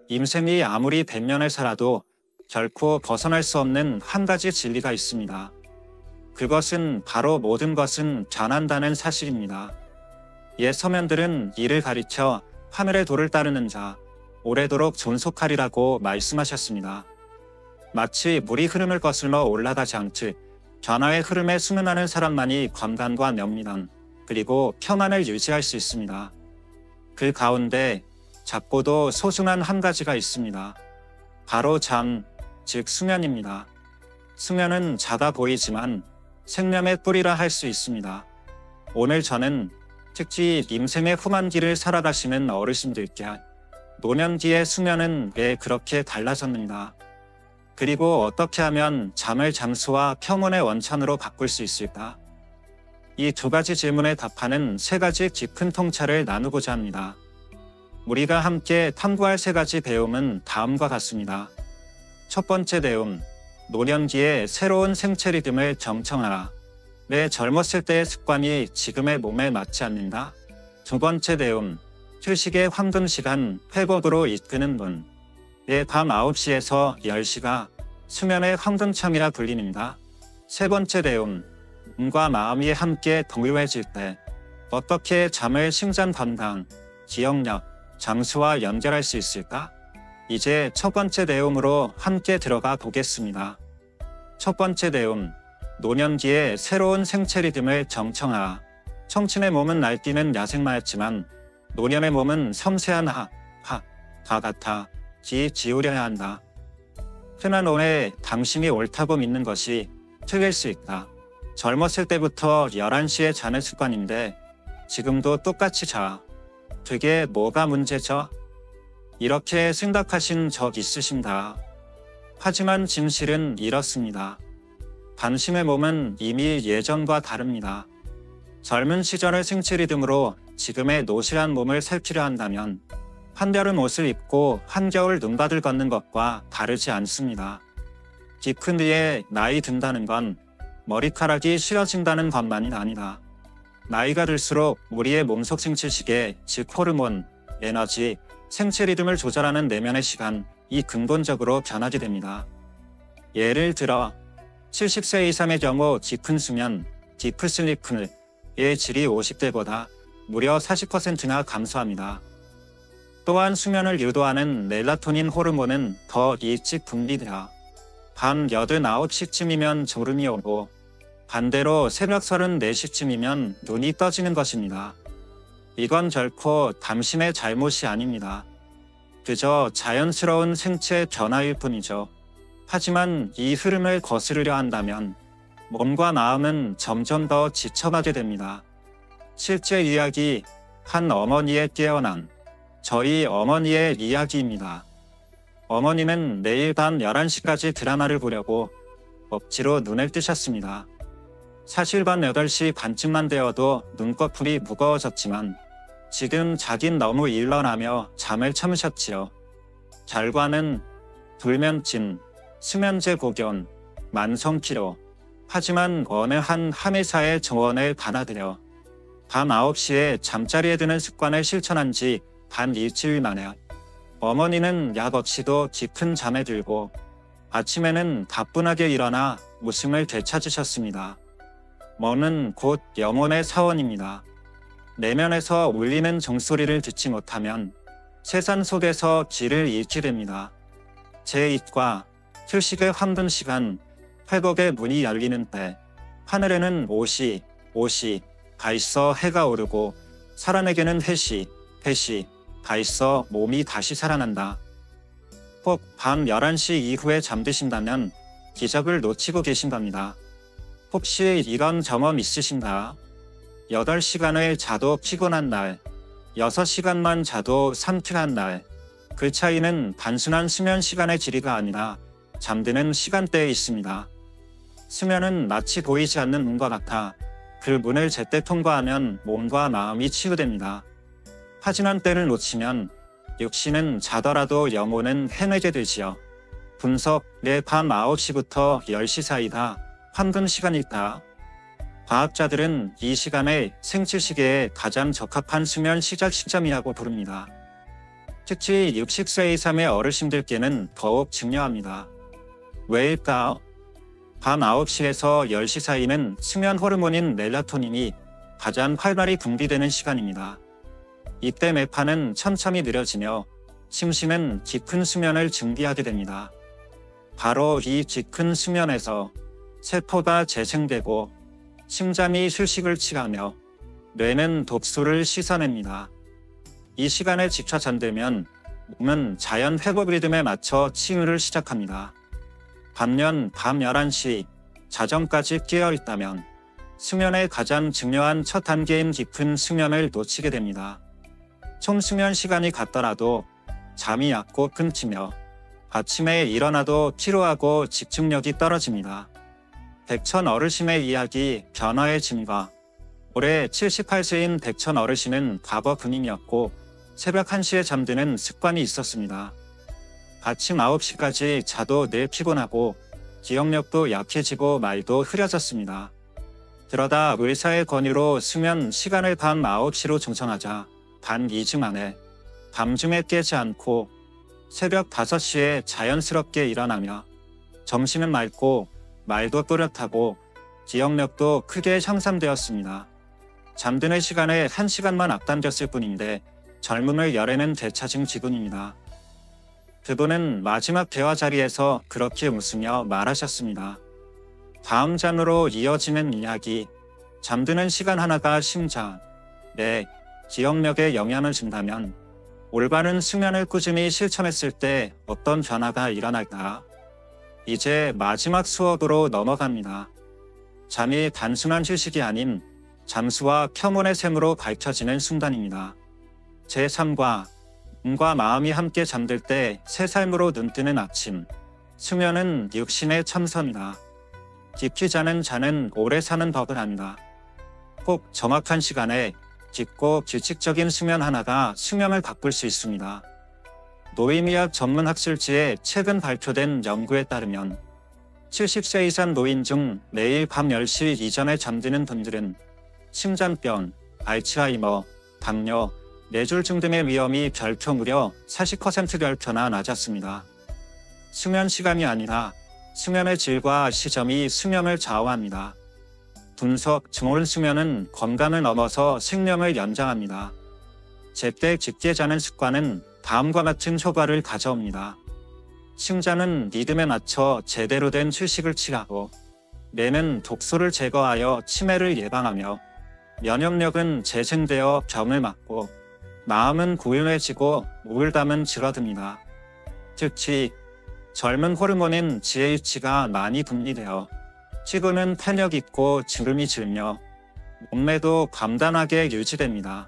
임생이 아무리 100년을 살아도 결코 벗어날 수 없는 한 가지 진리가 있습니다. 그것은 바로 모든 것은 변한다는 사실입니다. 옛 서면들은 이를 가리켜 하늘의 도를 따르는 자, 오래도록 존속하리라고 말씀하셨습니다. 마치 물이 흐름을 거슬러 올라가지 않듯 변화의 흐름에 순응하는 사람만이 건강과 면밀함, 그리고 평안을 유지할 수 있습니다. 그 가운데 작고도 소중한 한 가지가 있습니다. 바로 잠, 즉 수면입니다. 수면은 작아 보이지만 생명의 뿌리라 할 수 있습니다. 오늘 저는 특히 임생의 후반기를 살아가시는 어르신들께 노년기의 수면은 왜 그렇게 달라졌는가, 그리고 어떻게 하면 잠을 잠수와 평온의 원천으로 바꿀 수 있을까? 이 두 가지 질문에 답하는 세 가지 깊은 통찰을 나누고자 합니다. 우리가 함께 탐구할 세 가지 배움은 다음과 같습니다. 첫 번째 배움, 노년기의 새로운 생체 리듬을 정청하라. 내 젊었을 때의 습관이 지금의 몸에 맞지 않는다. 두 번째 배움, 휴식의 황금 시간 회복으로 이끄는 문. 내 밤 9시에서 10시가 수면의 황금참이라 불립니다. 세 번째 배움, 몸과 마음이 함께 동요해질 때 어떻게 잠을 심장 건강, 기억력, 장수와 연결할 수 있을까? 이제 첫 번째 내용으로 함께 들어가 보겠습니다. 첫 번째 내용, 노년기의 새로운 생체 리듬을 정청하라. 청춘의 몸은 날뛰는 야생마였지만 노년의 몸은 섬세한 과 같아 지우려야 한다. 흔한 오해, 당신이 옳다고 믿는 것이 틀릴 수 있다. 젊었을 때부터 11시에 자는 습관인데 지금도 똑같이 자. 그게 뭐가 문제죠? 이렇게 생각하신 적 있으신가? 하지만 진실은 이렇습니다. 당신의 몸은 이미 예전과 다릅니다. 젊은 시절의 생체 리듬으로 지금의 노실한 몸을 살피려 한다면 한여름 옷을 입고 한겨울 눈밭을 걷는 것과 다르지 않습니다. 깊은 뒤에 나이 든다는 건 머리카락이 싫어진다는 것만이 아니다. 나이가 들수록 우리의 몸속 생체시계, 즉 호르몬, 에너지, 생체 리듬을 조절하는 내면의 시간이 근본적으로 변하게 됩니다. 예를 들어 70세 이상의 경우 깊은 수면, 딥슬리프의 질이 50대보다 무려 40%나 감소합니다. 또한 수면을 유도하는 멜라토닌 호르몬은 더 일찍 분비되어 밤 8, 9시쯤이면 졸음이 오고 반대로 새벽 34시쯤이면 눈이 떠지는 것입니다. 이건 결코 당신의 잘못이 아닙니다. 그저 자연스러운 생체 변화일 뿐이죠. 하지만 이 흐름을 거스르려 한다면 몸과 마음은 점점 더 지쳐가게 됩니다. 실제 이야기, 한 어머니의 깨어남, 저희 어머니의 이야기입니다. 어머니는 매일 밤 11시까지 드라마를 보려고 억지로 눈을 뜨셨습니다. 사실 밤 8시 반쯤만 되어도 눈꺼풀이 무거워졌지만 지금 자긴 너무 일어나며 잠을 참으셨지요. 결과는 불면증, 수면제 복용, 만성피로. 하지만 어느 한 한의사의 조언을 받아들여 밤 9시에 잠자리에 드는 습관을 실천한 지 단 일주일 만에 어머니는 약 없이도 깊은 잠에 들고 아침에는 가뿐하게 일어나 웃음을 되찾으셨습니다. 뭐는 곧 영혼의 사원입니다. 내면에서 울리는 종소리를 듣지 못하면 세상 속에서 길을 잃게 됩니다. 제2과 휴식의 황금 시간, 회복의 문이 열리는 때 하늘에는 옷이 가 있어 해가 오르고 사람에게는 해시 가 있어 몸이 다시 살아난다. 혹 밤 11시 이후에 잠드신다면 기적을 놓치고 계신 겁니다. 혹시 이런 경험 있으신가? 8시간을 자도 피곤한 날, 6시간만 자도 상쾌한 날. 그 차이는 단순한 수면 시간의 질이가 아니라 잠드는 시간대에 있습니다. 수면은 마치 보이지 않는 문과 같아 그 문을 제때 통과하면 몸과 마음이 치유됩니다. 하지만 때를 놓치면 육신은 자더라도 영혼은 헤매게 되지요. 분석, 내 밤 9시부터 10시 사이다 황금 시간일까? 과학자들은 이 시간을 생체 시계에 가장 적합한 수면 시작 시점이라고 부릅니다. 특히 60세 이상의 어르신들께는 더욱 중요합니다. 왜일까요? 밤 9시에서 10시 사이는 수면 호르몬인 멜라토닌이 가장 활발히 분비되는 시간입니다. 이때 뇌파는 천천히 느려지며 심신은 깊은 수면을 준비하게 됩니다. 바로 이 깊은 수면에서 세포가 재생되고 심장이 휴식을 취하며 뇌는 독소를 씻어냅니다. 이 시간에 지쳐 잠들면 몸은 자연 회복 리듬에 맞춰 치유를 시작합니다. 반면 밤 11시 자정까지 깨어있다면 수면의 가장 중요한 첫 단계인 깊은 수면을 놓치게 됩니다. 총 수면 시간이 같더라도 잠이 얕고 끊기며 아침에 일어나도 피로하고 집중력이 떨어집니다. 백천 어르신의 이야기 변화의 진과. 올해 78세인 백천 어르신은 과거 군인이었고 새벽 1시에 잠드는 습관이 있었습니다. 아침 9시까지 자도 늘 피곤하고 기억력도 약해지고 말도 흐려졌습니다. 그러다 의사의 권유로 수면 시간을 밤 9시로 조정하자 단 2주 만에 밤중에 깨지 않고 새벽 5시에 자연스럽게 일어나며 점심은 맑고 말도 또렷하고 기억력도 크게 향상되었습니다. 잠드는 시간에 1시간만 앞당겼을 뿐인데 젊음을 열에는 되찾은 기분입니다. 그분은 마지막 대화 자리에서 그렇게 웃으며 말하셨습니다. 다음 장으로 이어지는 이야기. 잠드는 시간 하나가 심장, 뇌, 기억력에 영향을 준다면 올바른 수면을 꾸준히 실천했을 때 어떤 변화가 일어날까? 이제 마지막 수업으로 넘어갑니다. 잠이 단순한 휴식이 아닌 잠수와 켜문의 셈으로 밝혀지는 순간입니다. 제3과 몸과 마음이 함께 잠들 때 새 삶으로 눈뜨는 아침. 수면은 육신의 첨서입니다. 깊이 자는 자는 오래 사는 법을 합니다. 꼭 정확한 시간에 깊고 규칙적인 수면 하나가 수명을 바꿀 수 있습니다. 노인의학 전문 학술지에 최근 발표된 연구에 따르면 70세 이상 노인 중 매일 밤 10시 이전에 잠드는 분들은 심장병, 알츠하이머, 당뇨, 뇌졸중 등의 위험이 별표 무려 40%별표나 낮았습니다. 수면 시간이 아니라 수면의 질과 시점이 수명을 좌우합니다. 분석, 좋은 수면은 건강을 넘어서 생명을 연장합니다. 제때 깊게 자는 습관은 다음과 같은 효과를 가져옵니다. 심장은 리듬에 맞춰 제대로 된 휴식을 취하고, 뇌는 독소를 제거하여 치매를 예방하며, 면역력은 재생되어 병을 막고, 마음은 고요해지고 우울감은 줄어듭니다. 특히 젊은 호르몬인 GH가 많이 분비되어 피부는 탄력 있고 주름이 질며 몸매도 간단하게 유지됩니다.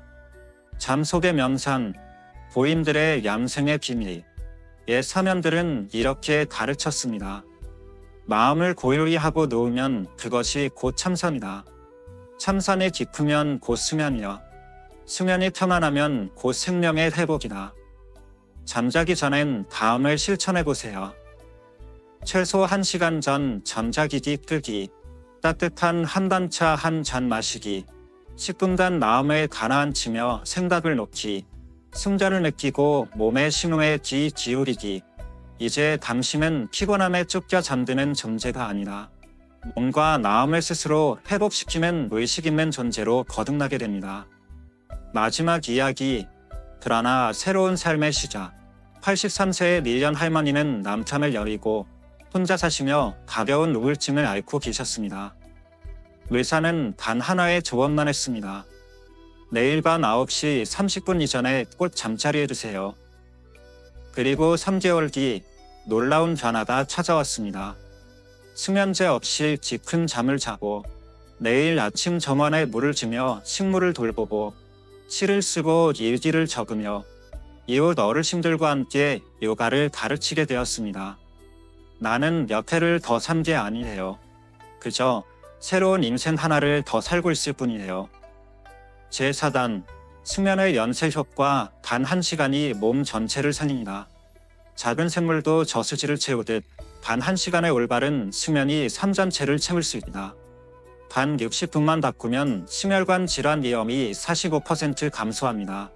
잠 속의 명상, 고인들의 양생의 비밀. 옛 서면들은 이렇게 가르쳤습니다. 마음을 고요히 하고 놓으면 그것이 곧 참선이다. 참선이 깊으면 곧 수면이여. 수면이 편안하면 곧 생명의 회복이다. 잠자기 전엔 다음을 실천해보세요. 최소 1시간 전 전자기기 끄기, 따뜻한 한단차 한 잔 마시기, 10분간 마음을 가라앉히며 생각을 놓기, 숨자를 느끼고 몸의 신호에 귀 기울이기. 이제 당신은 피곤함에 쫓겨 잠드는 존재가 아니라 몸과 마음을 스스로 회복시키는 의식 있는 존재로 거듭나게 됩니다. 마지막 이야기. 그러나 새로운 삶의 시작. 83세의 밀련 할머니는 남탐을 여의고 혼자 사시며 가벼운 우울증을 앓고 계셨습니다. 의사는 단 하나의 조언만 했습니다. 내일 밤 9시 30분 이전에 꼭 잠자리에 드세요. 그리고 3개월 뒤 놀라운 변화가 찾아왔습니다. 수면제 없이 깊은 잠을 자고 매일 아침 정원에 물을 주며 식물을 돌보고 시를 쓰고 일기를 적으며 이웃 어르신들과 함께 요가를 가르치게 되었습니다. 나는 몇 해를 더 산 게 아니에요. 그저 새로운 인생 하나를 더 살고 있을 뿐이에요. 제4단, 수면의 연쇄 효과. 단 1시간이 몸 전체를 살립니다. 작은 샘물도 저수지를 채우듯 단 1시간의 올바른 수면이 삶 전체를 채울 수 있다. 단 60분만 바꾸면 심혈관 질환 위험이 45% 감소합니다.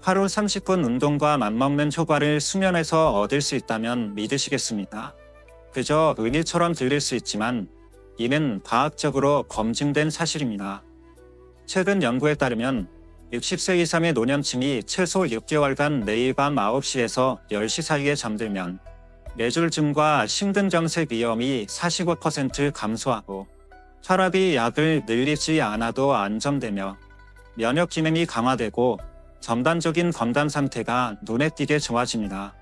하루 30분 운동과 맞먹는 효과를 수면에서 얻을 수 있다면 믿으시겠습니까? 그저 의미처럼 들릴 수 있지만 이는 과학적으로 검증된 사실입니다. 최근 연구에 따르면 60세 이상의 노년층이 최소 6개월간 매일 밤 9시에서 10시 사이에 잠들면 뇌졸중과 심근경색 위험이 45% 감소하고 혈압이 약을 늘리지 않아도 안정되며 면역 기능이 강화되고 전반적인 건강 상태가 눈에 띄게 좋아집니다.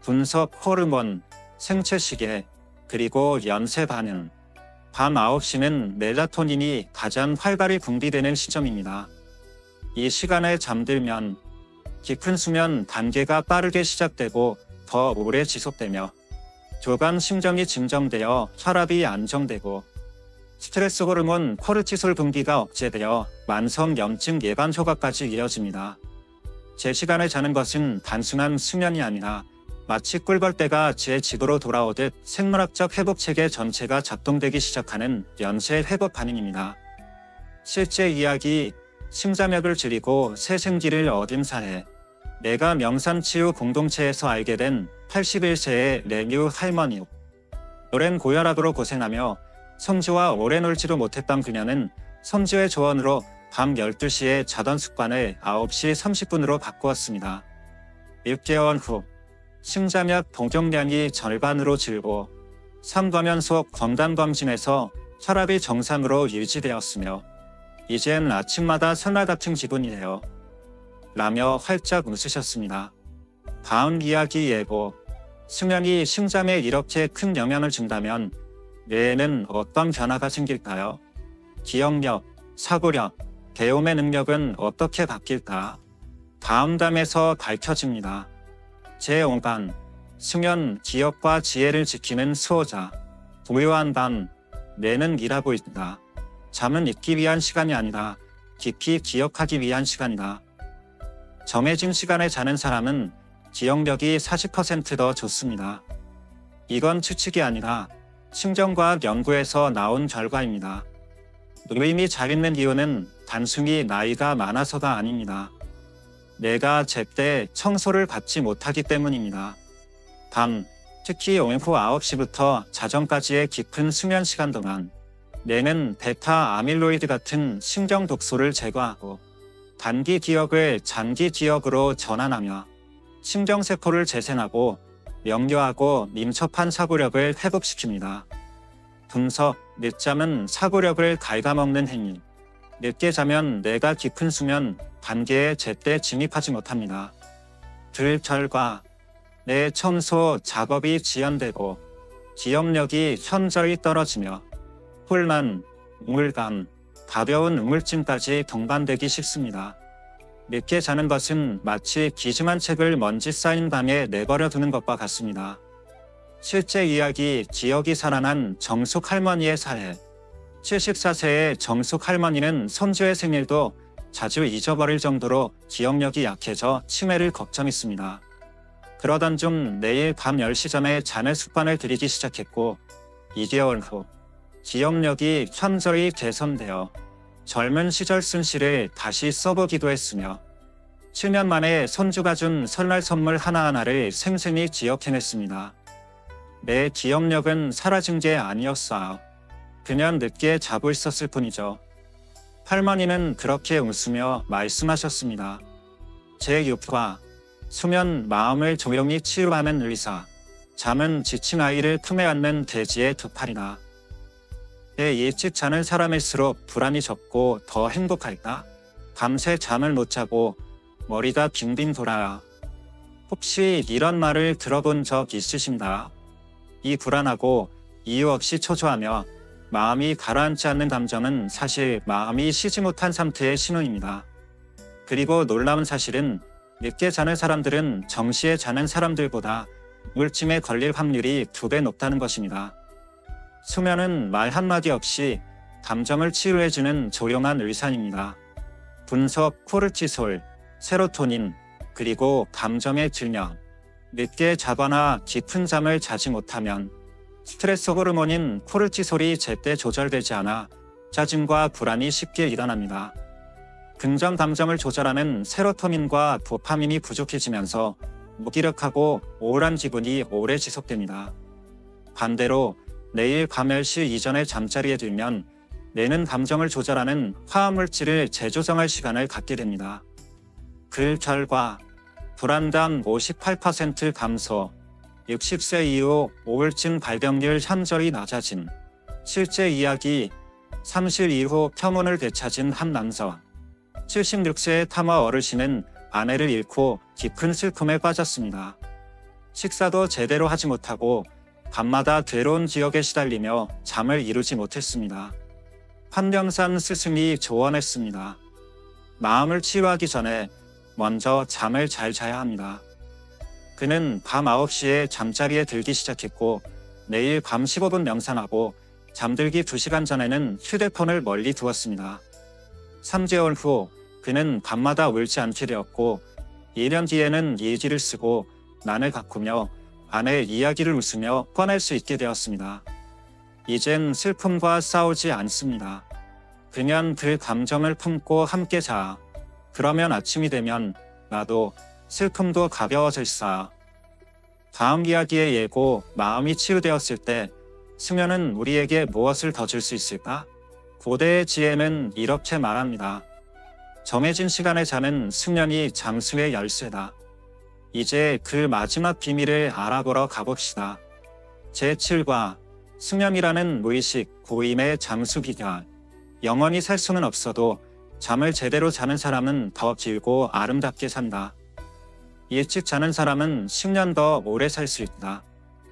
분석 호르몬, 생체 시계, 그리고 연쇄 반응. 밤 9시는 멜라토닌이 가장 활발히 분비되는 시점입니다. 이 시간에 잠들면 깊은 수면 단계가 빠르게 시작되고 더 오래 지속되며 조간 심정이 진정되어 혈압이 안정되고 스트레스 호르몬 코르티솔 분비가 억제되어 만성 염증 예방 효과까지 이어집니다. 제 시간에 자는 것은 단순한 수면이 아니라 마치 꿀벌떼가 제 집으로 돌아오듯 생물학적 회복 체계 전체가 작동되기 시작하는 연쇄 회복 반응입니다. 실제 이야기, 심장약을 줄이고 새 생기를 얻은 사례. 내가 명상치유 공동체에서 알게 된 81세의 레뮤 할머니. 오랜 고혈압으로 고생하며 손주와 오래 놀지도 못했던 그녀는 손주의 조언으로 밤 12시에 자던 습관을 9시 30분으로 바꾸었습니다. 6개월 후 심장약 복용량이 절반으로 줄고 3과면속 건강검진에서 혈압이 정상으로 유지되었으며 이젠 아침마다 설날 같은 기분이에요. 라며 활짝 웃으셨습니다. 다음 이야기 예고. 수면이 심장에 이렇게 큰 영향을 준다면 뇌에는 어떤 변화가 생길까요? 기억력, 사고력, 배움의 능력은 어떻게 바뀔까? 다음 담에서 밝혀집니다. 제5강, 수면, 기억과 지혜를 지키는 수호자. 고요한 밤, 뇌는 일하고 있다. 잠은 잊기 위한 시간이 아니라 깊이 기억하기 위한 시간이다. 정해진 시간에 자는 사람은 기억력이 40% 더 좋습니다. 이건 추측이 아니라 심정과학 연구에서 나온 결과입니다. 누임이 잘 있는 이유는 단순히 나이가 많아서가 아닙니다. 내가 제때 청소를 받지 못하기 때문입니다. 밤, 특히 오후 9시부터 자정까지의 깊은 수면 시간 동안 뇌는 베타 아밀로이드 같은 신경 독소를 제거하고 단기 기억을 장기 기억으로 전환하며 신경세포를 재생하고 명료하고 민첩한 사고력을 회복시킵니다. 분석, 늦잠은 사고력을 갉아먹는 행위. 늦게 자면 뇌가 깊은 수면 단계에 제때 진입하지 못합니다. 들 결과 뇌 청소 작업이 지연되고 기억력이 현저히 떨어지며 혼란, 우울감, 가벼운 우울증까지 동반되기 쉽습니다. 늦게 자는 것은 마치 기증한 책을 먼지 쌓인 방에 내버려 두는 것과 같습니다. 실제 이야기, 기억이 살아난 정숙 할머니의 사례. 74세의 정숙 할머니는 손주의 생일도 자주 잊어버릴 정도로 기억력이 약해져 치매를 걱정했습니다. 그러던 중 매일 밤 10시 전에 자는 습관을 들이기 시작했고 2개월 후 기억력이 현저히 개선되어 젊은 시절 쓴 시를 다시 써보기도 했으며 7년 만에 손주가 준 설날 선물 하나하나를 생생히 기억해냈습니다. 내 기억력은 사라진 게 아니었어요. 그냥 늦게 자고 있었을 뿐이죠. 할머니는 그렇게 웃으며 말씀하셨습니다. 제6과 수면, 마음을 조용히 치유하는 의사. 잠은 지친 아이를 품에 안는 돼지의 두 팔이다. 일찍 자는 사람일수록 불안이 적고 더 행복할까? 밤새 잠을 못 자고 머리가 빙빙 돌아요. 혹시 이런 말을 들어본 적 있으신가? 이 불안하고 이유 없이 초조하며 마음이 가라앉지 않는 감정은 사실 마음이 쉬지 못한 상태의 신호입니다. 그리고 놀라운 사실은 늦게 자는 사람들은 정시에 자는 사람들보다 우울증에 걸릴 확률이 2배 높다는 것입니다. 수면은 말 한마디 없이 감정을 치유해주는 조용한 의사입니다. 분석, 코르티솔, 세로토닌, 그리고 감정의 질량. 늦게 자거나 깊은 잠을 자지 못하면 스트레스 호르몬인 코르티솔이 제때 조절되지 않아 짜증과 불안이 쉽게 일어납니다. 긍정 감정을 조절하는 세로토닌과 도파민이 부족해지면서 무기력하고 우울한 기분이 오래 지속됩니다. 반대로 내일 밤 10시 이전에 잠자리에 들면 뇌는 감정을 조절하는 화합물질을 재조정할 시간을 갖게 됩니다. 그 결과 불안감 58% 감소, 60세 이후 우울증 발병률 현저히 낮아짐, 실제 이야기, 3실 이후 평온을 되찾은 한 남자, 76세의 타마 어르신은 아내를 잃고 깊은 슬픔에 빠졌습니다. 식사도 제대로 하지 못하고 밤마다 괴로운 기억에 시달리며 잠을 이루지 못했습니다. 한명산 스승이 조언했습니다. 마음을 치유하기 전에 먼저 잠을 잘 자야 합니다. 그는 밤 9시에 잠자리에 들기 시작했고 매일 밤 15분 명상하고 잠들기 2시간 전에는 휴대폰을 멀리 두었습니다. 3개월 후 그는 밤마다 울지 않게 되었고 1년 뒤에는 일기를 쓰고 난을 가꾸며 아내의 이야기를 웃으며 꺼낼 수 있게 되었습니다. 이젠 슬픔과 싸우지 않습니다. 그냥 그 감정을 품고 함께 자. 그러면 아침이 되면 나도 슬픔도 가벼워질사. 다음 이야기의 예고 마음이 치유되었을 때 수면은 우리에게 무엇을 더 줄 수 있을까? 고대의 지혜는 이렇게 말합니다. 정해진 시간에 자는 수면이 잠수의 열쇠다. 이제 그 마지막 비밀을 알아보러 가봅시다. 제7과 수면이라는 무의식 고임의 잠수 비결. 영원히 살 수는 없어도 잠을 제대로 자는 사람은 더 길고 아름답게 산다. 일찍 자는 사람은 10년 더 오래 살 수 있다.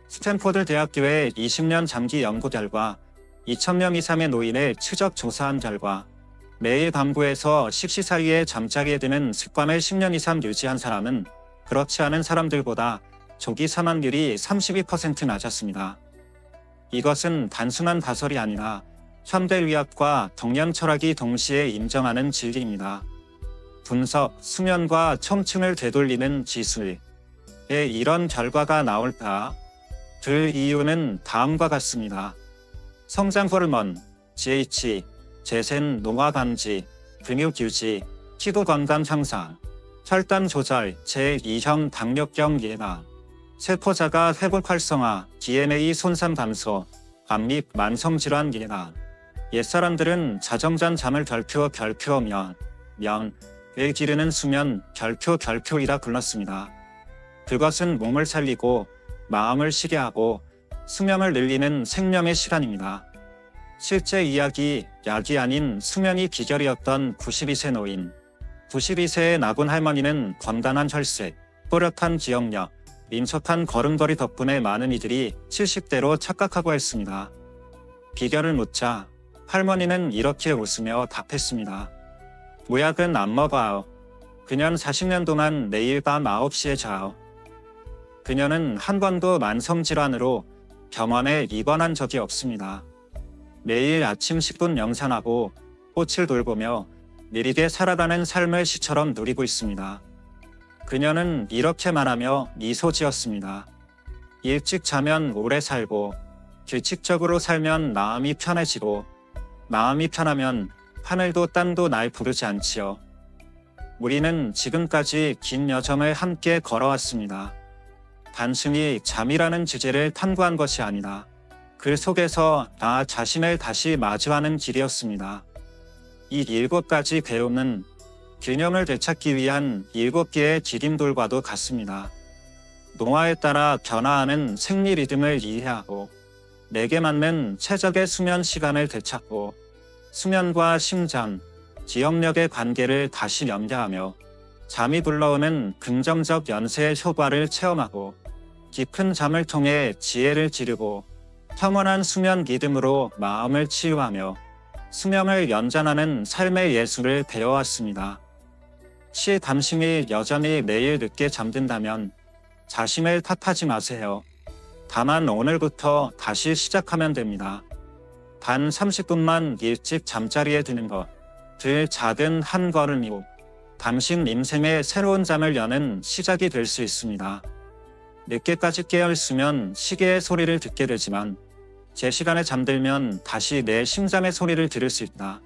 스탠포드 대학교의 20년 장기 연구 결과 2,000명 이상의 노인을 추적 조사한 결과 매일 밤 9에서 10시 사이에 잠자리에 드는 습관을 10년 이상 유지한 사람은 그렇지 않은 사람들보다 조기 사망률이 32% 낮았습니다. 이것은 단순한 가설이 아니라 현대의학과 동양 철학이 동시에 인정하는 진리입니다. 분석, 수면과 청춘을 되돌리는 기술에 이런 결과가 나올까? 그 이유는 다음과 같습니다. 성장 호르몬, GH, 재생 노화 감지, 근육 유지, 키도 건강 향상, 혈당 조절, 제2형 당뇨병 예방, 세포자가 회복 활성화, DNA 손상 감소, 암및 만성질환 예방. 옛사람들은 자정전 잠을 별표를 기르는 수면 별표이라 불렀습니다. 그것은 몸을 살리고 마음을 쉬게 하고 수명을 늘리는 생명의 시간입니다. 실제 이야기, 약이 아닌 수면이 비결이었던 92세 노인. 92세의 나군 할머니는 건강한 혈색, 또렷한 기억력, 민첩한 걸음걸이 덕분에 많은 이들이 70대로 착각하고 했습니다. 비결을 묻자 할머니는 이렇게 웃으며 답했습니다. 모약은 안 먹어요. 그냥 40년 동안 매일 밤 9시에 자요. 그녀는 한 번도 만성질환으로 병원에 입원한 적이 없습니다. 매일 아침 10분 명상하고 꽃을 돌보며 느리게 살아가는 삶을 시처럼 누리고 있습니다. 그녀는 이렇게 말하며 미소 지었습니다. 일찍 자면 오래 살고 규칙적으로 살면 마음이 편해지고 마음이 편하면 하늘도 땅도 날 부르지 않지요. 우리는 지금까지 긴 여정을 함께 걸어왔습니다. 단순히 잠이라는 주제를 탐구한 것이 아니라 그 속에서 나 자신을 다시 마주하는 길이었습니다. 이 7가지 배움은 균형을 되찾기 위한 7개의 디딤돌과도 같습니다. 노화에 따라 변화하는 생리 리듬을 이해하고 내게 맞는 최적의 수면 시간을 되찾고 수면과 심장, 기억력의 관계를 다시 연결하며 잠이 불러오는 긍정적 연쇄의 효과를 체험하고 깊은 잠을 통해 지혜를 기르고 평온한 수면 리듬으로 마음을 치유하며 수명을 연장하는 삶의 예술을 배워왔습니다. 시 당신이 여전히 매일 늦게 잠든다면 자신을 탓하지 마세요. 다만 오늘부터 다시 시작하면 됩니다. 단 30분만 일찍 잠자리에 드는 것, 그 작은 한 걸음이 당신 인생의 새로운 잠을 여는 시작이 될 수 있습니다. 늦게까지 깨어있으면 시계의 소리를 듣게 되지만 제 시간에 잠들면 다시 내 심장의 소리를 들을 수 있다.